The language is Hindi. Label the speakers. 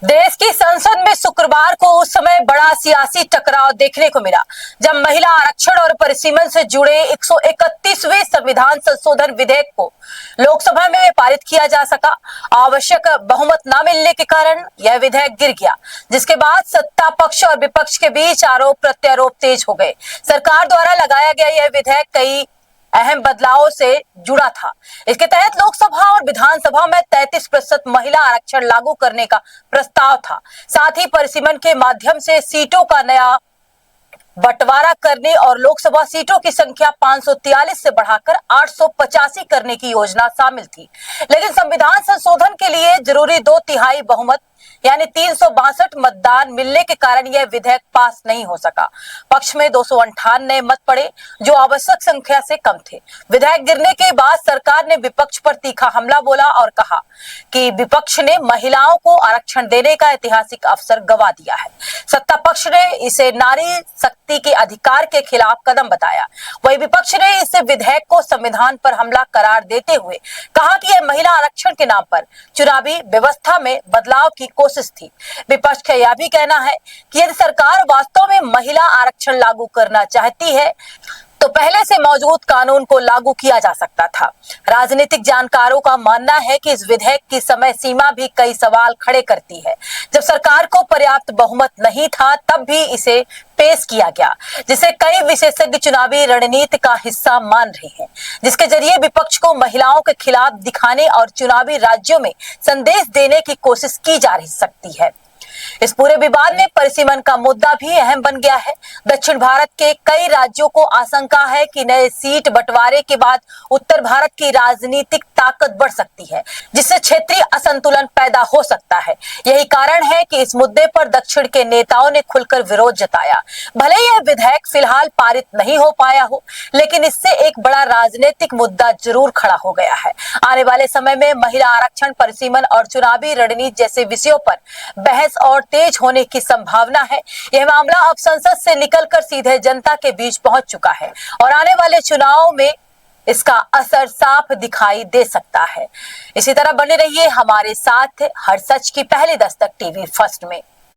Speaker 1: देश की संसद में शुक्रवार को उस समय बड़ा सियासी टकराव देखने को मिला जब महिला आरक्षण और परिसीमन से जुड़े 131वें संविधान संशोधन विधेयक को लोकसभा में पारित किया जा सका। आवश्यक बहुमत न मिलने के कारण यह विधेयक गिर गया, जिसके बाद सत्ता पक्ष और विपक्ष के बीच आरोप प्रत्यारोप तेज हो गए। सरकार द्वारा लगाया गया यह विधेयक कई अहम बदलावों से जुड़ा था। इसके तहत लोकसभा और विधानसभा में 33% महिला आरक्षण लागू करने का प्रस्ताव था। साथ ही परिसीमन के माध्यम से सीटों का नया बंटवारा करने और लोकसभा सीटों की संख्या 543 से बढ़ाकर 885 करने की योजना शामिल थी। लेकिन संविधान संशोधन के लिए जरूरी 2/3 बहुमत यानी 362 मतदान मिलने के कारण यह विधेयक पास नहीं हो सका। पक्ष में 258 मत पड़े, जो आवश्यक संख्या से कम थे। विधेयक गिरने के बाद सरकार ने विपक्ष पर तीखा हमला बोला और कहा कि विपक्ष ने महिलाओं को आरक्षण देने का ऐतिहासिक अवसर गंवा दिया है। सत्ता पक्ष ने इसे नारी शक्ति के अधिकार के खिलाफ कदम बताया। वही विपक्ष ने इस विधेयक को संविधान पर हमला करार देते हुए कहा कि यह महिला आरक्षण के नाम पर चुनावी व्यवस्था में बदलाव की कोशिश थी। विपक्ष का यह भी कहना है कि यदि सरकार वास्तव में महिला आरक्षण लागू करना चाहती है तो पहले से मौजूद कानून को लागू किया जा सकता था। राजनीतिक जानकारों का मानना है कि इस विधेयक की समय सीमा भी कई सवाल खड़े करती है। जब सरकार को पर्याप्त बहुमत नहीं था तब भी इसे पेश किया गया, जिसे कई विशेषज्ञ चुनावी रणनीति का हिस्सा मान रहे हैं, जिसके जरिए विपक्ष को महिलाओं के खिलाफ दिखाने और चुनावी राज्यों में संदेश देने की कोशिश की जा सकती है। इस पूरे विवाद में परिसीमन का मुद्दा भी अहम बन गया है। दक्षिण भारत के कई राज्यों को आशंका है कि नए सीट बंटवारे के बाद उत्तर भारत की राजनीतिक ताकत बढ़ सकती है, जिससे क्षेत्रीय असंतुलन पैदा हो सकता है। यही कारण है कि इस मुद्दे पर दक्षिण के नेताओं ने खुलकर विरोध जताया। भले यह विधेयक फिलहाल पारित नहीं हो पाया हो, लेकिन इससे एक बड़ा राजनीतिक मुद्दा जरूर खड़ा हो गया है। आने वाले समय में महिला आरक्षण, परिसीमन और चुनावी रणनीति जैसे विषयों पर बहस और तेज होने की संभावना है। यह मामला अब संसद से निकलकर सीधे जनता के बीच पहुंच चुका है और आने वाले चुनाव में इसका असर साफ दिखाई दे सकता है। इसी तरह बने रहिए हमारे साथ हर सच की पहली दस्तक टीवी फर्स्ट में।